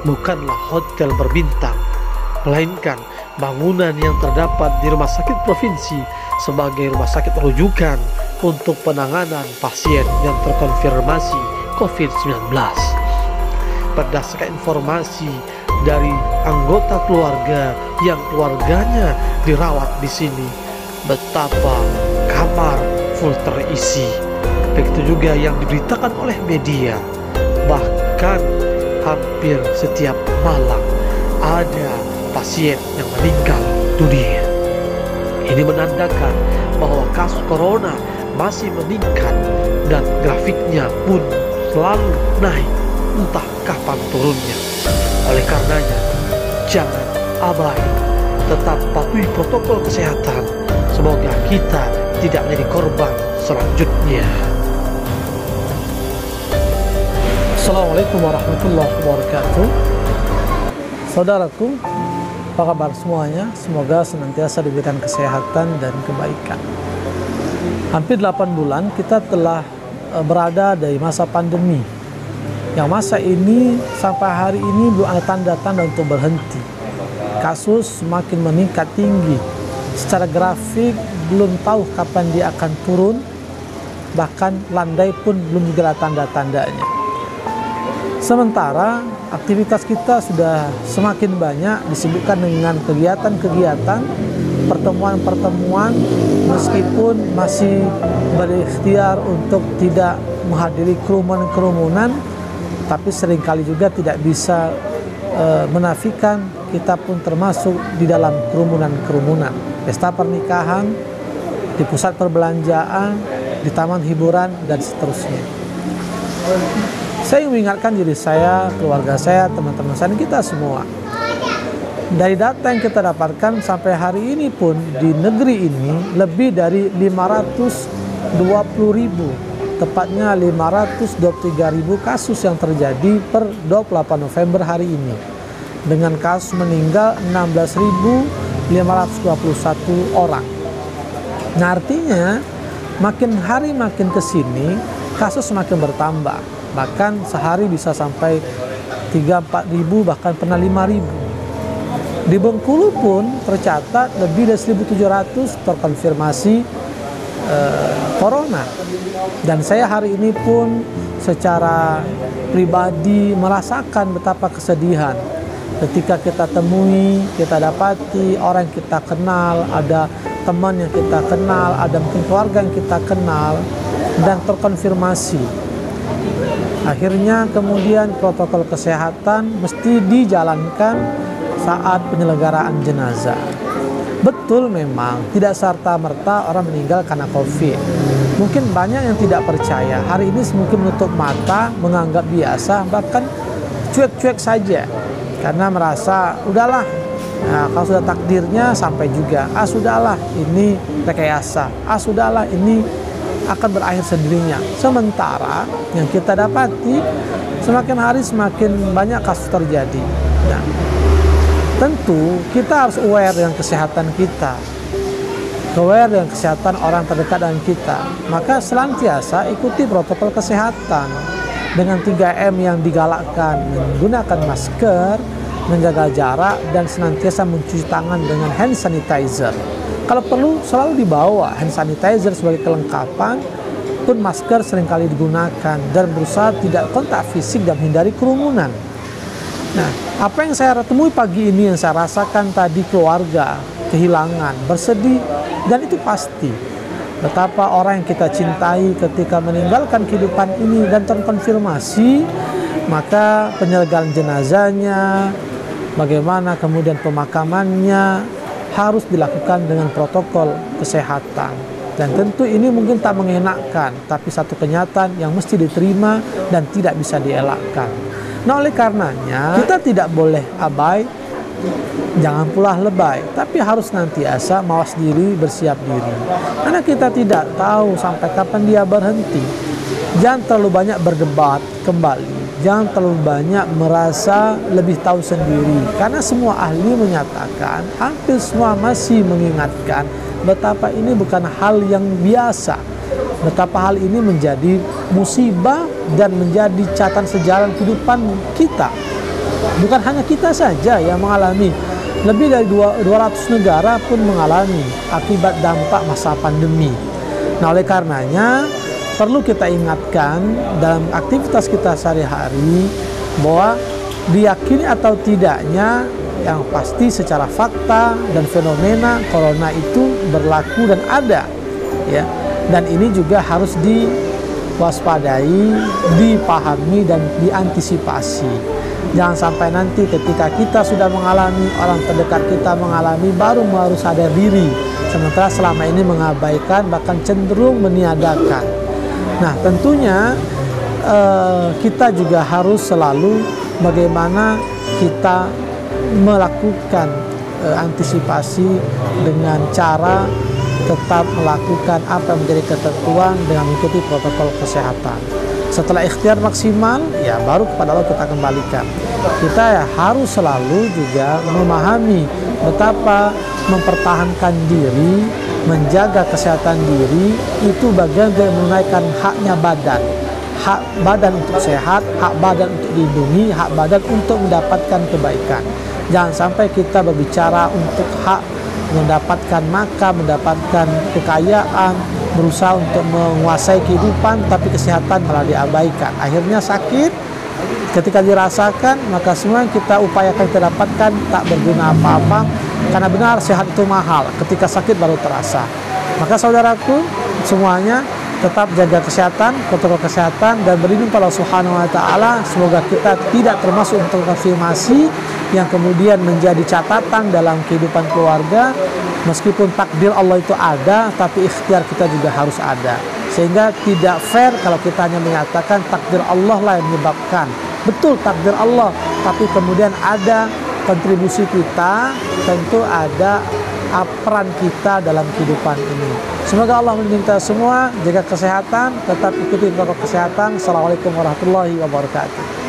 bukanlah hotel berbintang, melainkan bangunan yang terdapat di Rumah Sakit Provinsi sebagai rumah sakit rujukan untuk penanganan pasien yang terkonfirmasi COVID-19. Berdasarkan informasi dari anggota keluarga yang keluarganya dirawat di sini, betapa kamar full terisi. Begitu juga yang diberitakan oleh media, bahkan hampir setiap malam ada pasien yang meninggal dunia. Ini menandakan bahwa kasus corona masih meningkat dan grafiknya pun selalu naik, entah kapan turunnya. Oleh karenanya, jangan abai, tetap patuhi protokol kesehatan. Semoga kita tidak menjadi korban selanjutnya. Assalamualaikum warahmatullahi wabarakatuh. Saudaraku, apa kabar semuanya? Semoga senantiasa diberikan kesehatan dan kebaikan. Hampir 8 bulan kita telah berada dari masa pandemi. Yang masa ini sampai hari ini belum ada tanda-tanda untuk berhenti. Kasus semakin meningkat tinggi. Secara grafik belum tahu kapan dia akan turun. Bahkan landai pun belum juga ada tanda-tandanya. Sementara aktivitas kita sudah semakin banyak disibukkan dengan kegiatan-kegiatan, pertemuan-pertemuan, meskipun masih berikhtiar untuk tidak menghadiri kerumunan-kerumunan, tapi seringkali juga tidak bisa menafikan kita pun termasuk di dalam kerumunan-kerumunan. Pesta pernikahan, di pusat perbelanjaan, di taman hiburan, dan seterusnya. Saya ingin mengingatkan diri saya, keluarga saya, teman-teman saya, kita semua. Dari data yang kita dapatkan sampai hari ini pun di negeri ini lebih dari 520.000, tepatnya 523.000 kasus yang terjadi per 28 November hari ini. Dengan kasus meninggal 16.521 orang. Nah, artinya makin hari makin ke sini kasus semakin bertambah. Bahkan sehari bisa sampai 3-4 ribu, bahkan pernah 5 ribu. Di Bengkulu pun tercatat lebih dari 1.700 terkonfirmasi corona. Dan saya hari ini pun secara pribadi merasakan betapa kesedihan ketika kita temui, kita dapati orang yang kita kenal, ada teman yang kita kenal, ada mungkin keluarga yang kita kenal, dan terkonfirmasi. Akhirnya kemudian protokol kesehatan mesti dijalankan saat penyelenggaraan jenazah. Betul, memang tidak serta-merta orang meninggal karena COVID. Mungkin banyak yang tidak percaya. Hari ini mungkin menutup mata, menganggap biasa, bahkan cuek-cuek saja. Karena merasa, udahlah, nah, kalau sudah takdirnya sampai juga. Sudahlah, ini rekayasa. Sudahlah, ini akan berakhir sendirinya. Sementara yang kita dapati semakin hari semakin banyak kasus terjadi. Nah, tentu kita harus aware dengan kesehatan kita, aware dengan kesehatan orang terdekat dengan kita. Maka senantiasa ikuti protokol kesehatan dengan 3M yang digalakkan, menggunakan masker, menjaga jarak, dan senantiasa mencuci tangan dengan hand sanitizer. Kalau perlu selalu dibawa hand sanitizer sebagai kelengkapan, pun masker seringkali digunakan, dan berusaha tidak kontak fisik dan hindari kerumunan. Nah, apa yang saya temui pagi ini, yang saya rasakan tadi, keluarga kehilangan, bersedih, dan itu pasti. Betapa orang yang kita cintai ketika meninggalkan kehidupan ini dan terkonfirmasi, maka penyelenggaraan jenazahnya, bagaimana kemudian pemakamannya, harus dilakukan dengan protokol kesehatan. Dan tentu ini mungkin tak mengenakan, tapi satu kenyataan yang mesti diterima dan tidak bisa dielakkan. Nah, oleh karenanya kita tidak boleh abai, jangan pula lebay, tapi harus nantiasa mawas diri, bersiap diri. Karena kita tidak tahu sampai kapan dia berhenti. Jangan terlalu banyak berdebat kembali. Jangan terlalu banyak merasa lebih tahu sendiri. Karena semua ahli menyatakan, hampir semua masih mengingatkan betapa ini bukan hal yang biasa. Betapa hal ini menjadi musibah dan menjadi catatan sejarah kehidupan kita. Bukan hanya kita saja yang mengalami, lebih dari 200 negara pun mengalami akibat dampak masa pandemi. Nah, oleh karenanya perlu kita ingatkan dalam aktivitas kita sehari-hari bahwa diyakini atau tidaknya, yang pasti secara fakta dan fenomena corona itu berlaku dan ada, ya. Dan ini juga harus diwaspadai, dipahami dan diantisipasi. Jangan sampai nanti ketika kita sudah mengalami, orang terdekat kita mengalami, baru harus sadar diri, sementara selama ini mengabaikan bahkan cenderung meniadakan. Nah, tentunya kita juga harus selalu bagaimana kita melakukan antisipasi dengan cara tetap melakukan apa yang menjadi ketentuan dengan mengikuti protokol kesehatan. Setelah ikhtiar maksimal, ya baru kepada Allah kita kembalikan. Kita ya harus selalu juga memahami betapa mempertahankan diri, menjaga kesehatan diri itu bagian dari menunaikan haknya badan. Hak badan untuk sehat, hak badan untuk dilindungi, hak badan untuk mendapatkan kebaikan. Jangan sampai kita berbicara untuk hak mendapatkan makan, mendapatkan kekayaan, berusaha untuk menguasai kehidupan, tapi kesehatan malah diabaikan. Akhirnya sakit, ketika dirasakan, maka semua yang kita upayakan kita dapatkan tak berguna apa-apa, karena benar sehat itu mahal, ketika sakit baru terasa. Maka saudaraku semuanya, tetap jaga kesehatan, protokol kesehatan, dan berlindung pada Allah Subhanahu wa Ta'ala. Semoga kita tidak termasuk untuk konfirmasi yang kemudian menjadi catatan dalam kehidupan keluarga. Meskipun takdir Allah itu ada, tapi ikhtiar kita juga harus ada. Sehingga tidak fair kalau kita hanya menyatakan takdir Allah lah yang menyebabkan. Betul takdir Allah, tapi kemudian ada kontribusi kita, tentu ada peran kita dalam kehidupan ini. Semoga Allah melindungi kita semua, jaga kesehatan, tetap ikuti protokol kesehatan. Assalamualaikum warahmatullahi wabarakatuh.